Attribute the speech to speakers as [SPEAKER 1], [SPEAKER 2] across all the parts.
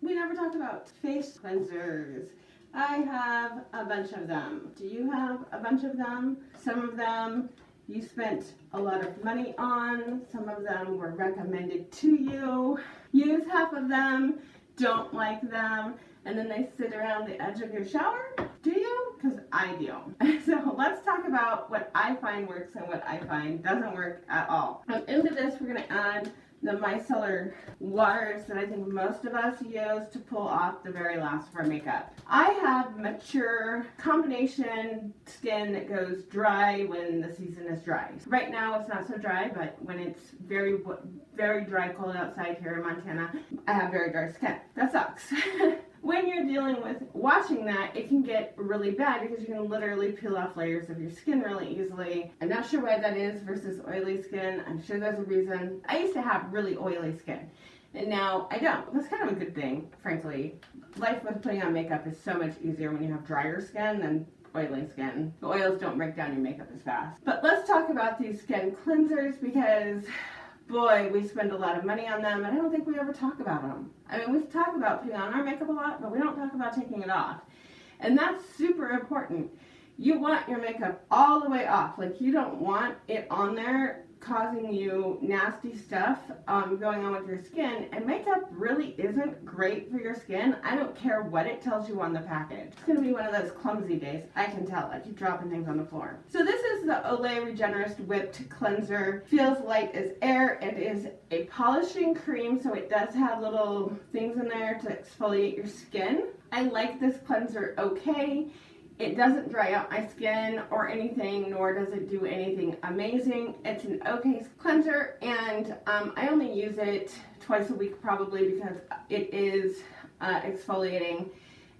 [SPEAKER 1] We never talked about face cleansers. I have a bunch of them. Do you have a bunch of them? Some of them you spent a lot of money on. Some of them were recommended to you. Use half of them, don't like them, and then they sit around the edge of your shower. Do you? Because I do. So let's talk about what I find works and what I find doesn't work at all. Into this, we're going to add the micellar waters that I think most of us use to pull off the very last of our makeup. I have mature combination skin that goes dry when the season is dry. Right now it's not so dry, but when it's very dry, cold outside here in Montana, I have very dry skin. That sucks. When you're dealing with washing that, it can get really bad because you can literally peel off layers of your skin really easily. I'm not sure why that is versus oily skin. I'm sure there's a reason. I used to have really oily skin, and now I don't. That's kind of a good thing, frankly. Life with putting on makeup is so much easier when you have drier skin than oily skin. The oils don't break down your makeup as fast. But let's talk about these skin cleansers because boy, we spend a lot of money on them, and I don't think we ever talk about them. I mean, we talk about putting on our makeup a lot, but we don't talk about taking it off. And that's super important. You want your makeup all the way off. Like, you don't want it on there causing you nasty stuff going on with your skin, and makeup really isn't great for your skin. I don't care what it tells you on the package. It's gonna be one of those clumsy days. I can tell. I keep dropping things on the floor. So this is the Olay Regenerist Whipped Cleanser. Feels light as air. It is a polishing cream, so it does have little things in there to exfoliate your skin. I like this cleanser okay. It doesn't dry out my skin or anything, nor does it do anything amazing. It's an okay cleanser, and I only use it twice a week probably because it is exfoliating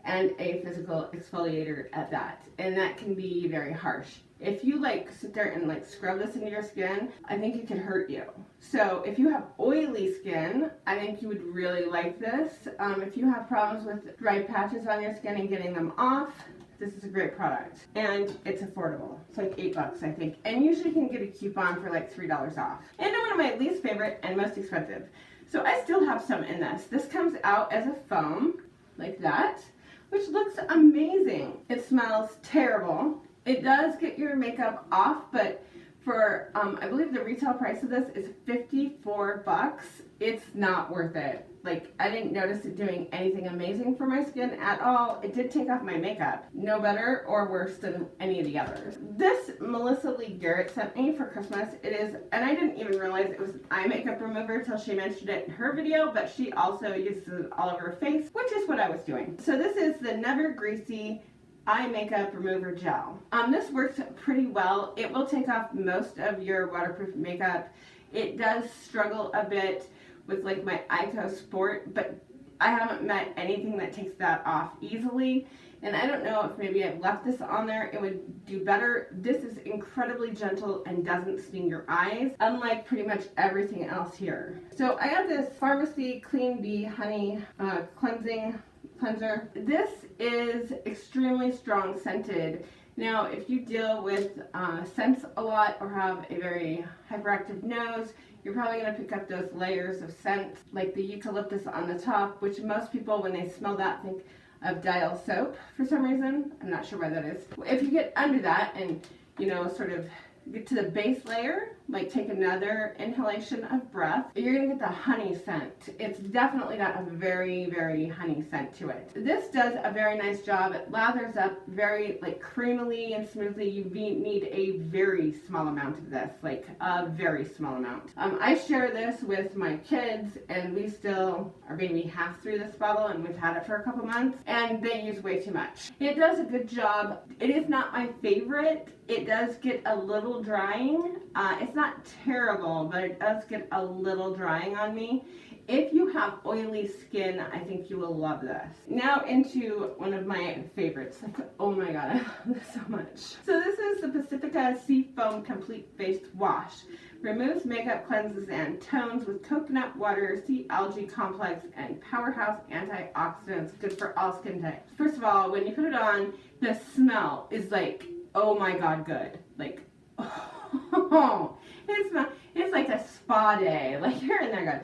[SPEAKER 1] and a physical exfoliator at that, and that can be very harsh. If you like sit there and like scrub this into your skin, I think it could hurt you. So if you have oily skin, I think you would really like this. If you have problems with dry patches on your skin and getting them off, this is a great product, and it's affordable. It's like $8, I think, and usually you can get a coupon for like $3 off. And one of my least favorite and most expensive. So I still have some in this. This comes out as a foam, like that, which looks amazing. It smells terrible. It does get your makeup off, but for, I believe the retail price of this is $54. It's not worth it. Like, I didn't notice it doing anything amazing for my skin at all. It did take off my makeup. No better or worse than any of the others. This Melissa Lee Garrett sent me for Christmas. It is, and I didn't even realize it was an eye makeup remover until she mentioned it in her video, but she also uses it all over her face, which is what I was doing. So this is the Never Greasy eye makeup remover gel. This works pretty well. It will take off most of your waterproof makeup. It does struggle a bit with like my Ico Sport, but I haven't met anything that takes that off easily. And I don't know if maybe I've left this on there, it would do better. This is incredibly gentle and doesn't sting your eyes, unlike pretty much everything else here. So I have this Pharmacy Clean Bee Honey Cleansing Cleanser. This is extremely strong scented. Now, if you deal with scents a lot or have a very hyperactive nose, you're probably going to pick up those layers of scent, like the eucalyptus on the top, which most people, when they smell that, think of Dial soap for some reason. I'm not sure why that is. If you get under that and, you know, sort of get to the base layer, like take another inhalation of breath, you're gonna get the honey scent. It's definitely got a very, very honey scent to it. This does a very nice job. It lathers up very like creamily and smoothly. You need a very small amount of this, like a very small amount. I share this with my kids, and we still are maybe half through this bottle, and we've had it for a couple months, and they use way too much. It does a good job. It is not my favorite. It does get a little drying. It's not terrible, but it does get a little drying on me. If you have oily skin, I think you will love this. Now into one of my favorites. Oh my god, I love this so much. So this is the Pacifica Sea Foam Complete Face Wash. Removes makeup, cleanses, and tones with coconut water, sea algae complex, and powerhouse antioxidants. Good for all skin types. First of all, when you put it on, the smell is like, oh my god, good. Like, oh, it's like a spa day. Like, you're in there going,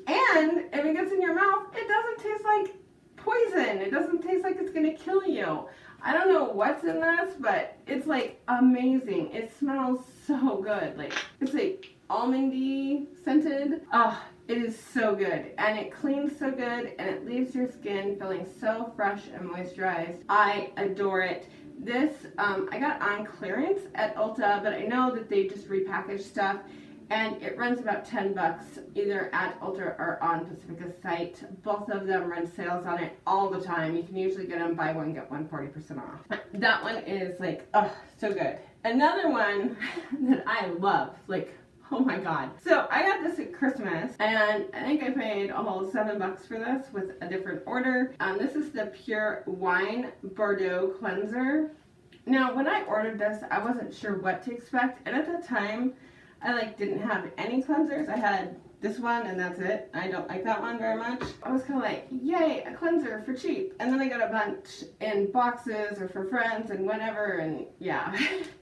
[SPEAKER 1] And if it gets in your mouth, it doesn't taste like poison. It doesn't taste like it's gonna kill you. I don't know what's in this, but it's like amazing. It smells so good. Like, it's like almondy scented. Oh, it is so good. And it cleans so good, and it leaves your skin feeling so fresh and moisturized. I adore it. This, I got on clearance at Ulta, but I know that they just repackage stuff, and it runs about $10 either at Ulta or on Pacifica's site. Both of them run sales on it all the time. You can usually get them buy one, get one 40% off. That one is like, oh, so good. Another one that I love, like, oh my god. So I got this at Christmas, and I think I paid a whole $7 for this with a different order. This is the Pure Wine Bordeaux Cleanser. Now, when I ordered this, I wasn't sure what to expect, and at the time, I like didn't have any cleansers. I had this one and that's it. I don't like that one very much. I was kind of like, yay, a cleanser for cheap. And then I got a bunch in boxes or for friends and whatever, and yeah,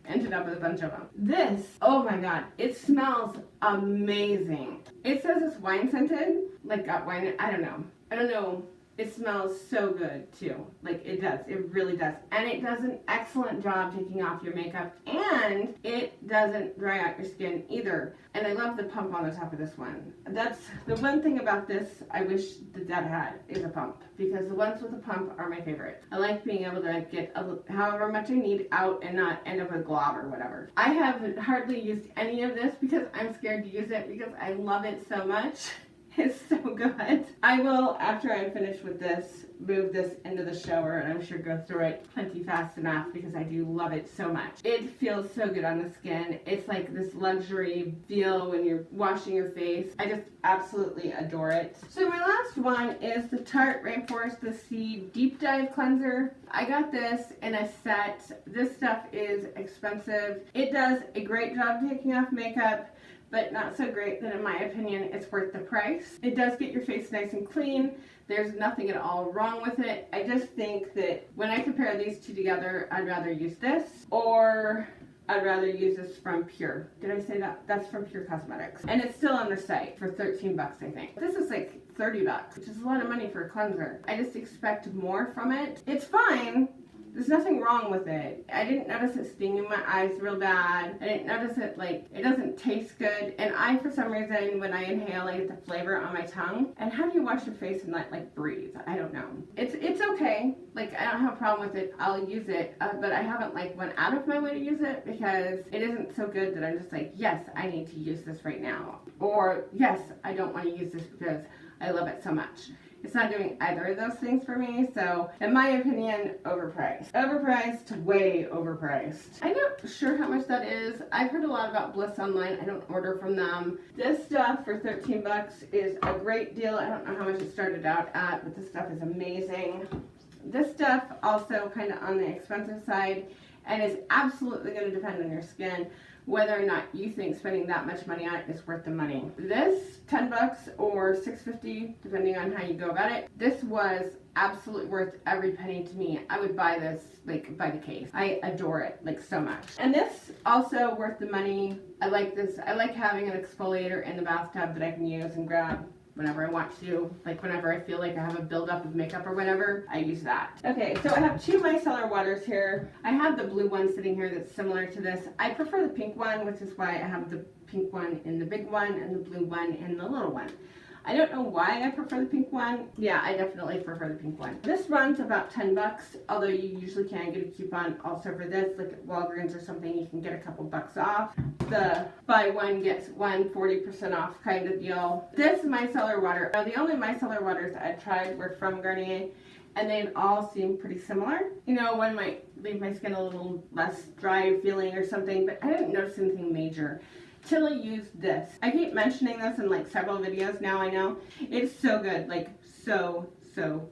[SPEAKER 1] ended up with a bunch of them. This, oh my god, it smells amazing. It says it's wine scented, like wine, I don't know. It smells so good too. Like, it does. It really does. And it does an excellent job taking off your makeup, and it doesn't dry out your skin either. And I love the pump on the top of this one. That's the one thing about this I wish that had is a pump, because the ones with the pump are my favorite. I like being able to get however much I need out and not end up with glob or whatever. I have hardly used any of this because I'm scared to use it because I love it so much. It's so good. I will, after I'm finished with this, move this into the shower, and I'm sure go through it plenty fast enough because I do love it so much. It feels so good on the skin. It's like this luxury feel when you're washing your face. I just absolutely adore it. So my last one is the Tarte Rainforest The Sea Deep Dive Cleanser. I got this in a set. This stuff is expensive. It does a great job taking off makeup, but not so great that in my opinion it's worth the price. It does get your face nice and clean. There's nothing at all wrong with it. I just think that when I compare these two together, I'd rather use this, or I'd rather use this from Pure. Did I say that? That's from Pure Cosmetics. And it's still on their site for $13, I think. This is like $30, which is a lot of money for a cleanser. I just expect more from it. It's fine. There's nothing wrong with it. I didn't notice it stinging my eyes real bad. I didn't notice it, like, it doesn't taste good. And I, for some reason, when I inhale, I get the flavor on my tongue. And how do you wash your face and not, like, breathe? I don't know. It's okay. Like, I don't have a problem with it. I'll use it. But I haven't, like, went out of my way to use it because it isn't so good that I'm just like, yes, I need to use this right now. Or, yes, I don't want to use this because I love it so much. It's not doing either of those things for me, so in my opinion, overpriced. Overpriced, way overpriced. I'm not sure how much that is. I've heard a lot about Bliss online. I don't order from them. This stuff for $13 is a great deal. I don't know how much it started out at, but this stuff is amazing. This stuff also kind of on the expensive side, and is absolutely going to depend on your skin whether or not you think spending that much money on it is worth the money. This, $10 or $6.50, depending on how you go about it. This was absolutely worth every penny to me. I would buy this, like, by the case. I adore it, like, so much. And this, also worth the money. I like this. I like having an exfoliator in the bathtub that I can use and grab whenever I want to, like whenever I feel like I have a buildup of makeup or whatever, I use that. Okay, so I have two micellar waters here. I have the blue one sitting here that's similar to this. I prefer the pink one, which is why I have the pink one in the big one and the blue one in the little one. I don't know why I prefer the pink one. Yeah, I definitely prefer the pink one. This runs about $10, although you usually can get a coupon also for this. Like at Walgreens or something, you can get a couple bucks off. The buy one, gets one 40% off kind of deal. This micellar water, the only micellar waters I tried were from Garnier, and they all seem pretty similar. You know, one might leave my skin a little less dry feeling or something, but I didn't notice anything major till I used this. I keep mentioning this in like several videos now, I know. It's so good, like so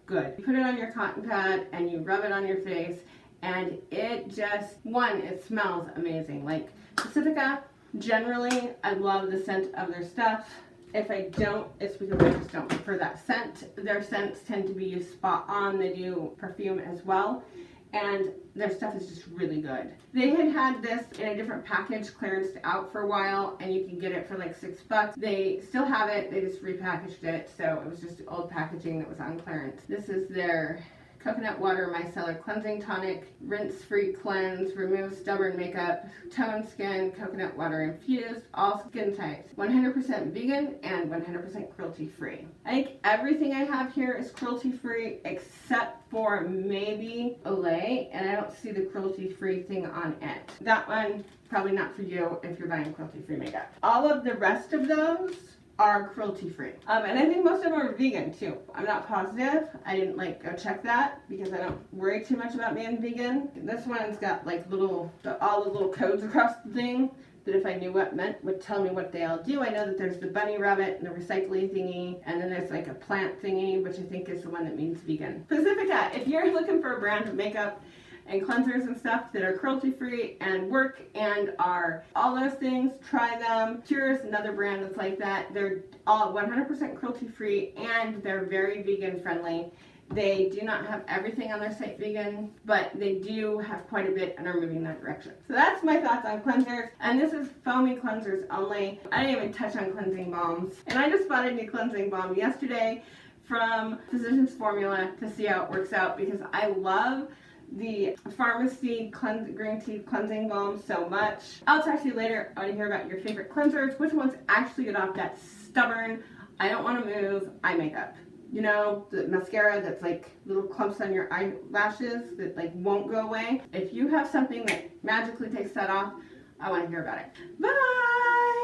[SPEAKER 1] good. You put it on your cotton pad and you rub it on your face, and it just, one, it smells amazing. Like Pacifica, generally, I love the scent of their stuff. If I don't, it's because I just don't prefer that scent. Their scents tend to be spot on. They do perfume as well. and their stuff is just really good. They had this in a different package, clearanced out for a while, and you can get it for like $6. They still have it, they just repackaged it, so it was just old packaging that was on clearance. This is their coconut water micellar cleansing tonic, rinse-free cleanse, removes stubborn makeup, tone skin, coconut water infused, all skin types. 100% vegan and 100% cruelty-free. I think everything I have here is cruelty-free except for maybe Olay, and I don't see the cruelty-free thing on it. That one, probably not for you if you're buying cruelty-free makeup. All of the rest of those are cruelty-free. And I think most of them are vegan too. I'm not positive. I didn't go check that because I don't worry too much about being vegan. This one's got like all the little codes across the thing that if I knew what meant would tell me what they all do. I know that there's the bunny rabbit and the recycling thingy, and then there's like a plant thingy, which I think is the one that means vegan. Pacifica, if you're looking for a brand of makeup and cleansers and stuff that are cruelty-free and work and are all those things, try them. Pure is another brand that's like that. They're all 100% cruelty-free and they're very vegan friendly. They do not have everything on their site vegan, but they do have quite a bit and are moving in that direction. So that's my thoughts on cleansers, and this is foamy cleansers only. I didn't even touch on cleansing balms, and I just bought a new cleansing balm yesterday from Physicians Formula to see how it works out because I love the pharmacy green tea cleansing balm so much. I'll talk to you later. I want to hear about your favorite cleansers. Which ones actually get off that stubborn, I don't want to move eye makeup. You know, the mascara that's like little clumps on your eyelashes that like won't go away. If you have something that magically takes that off, I want to hear about it. Bye!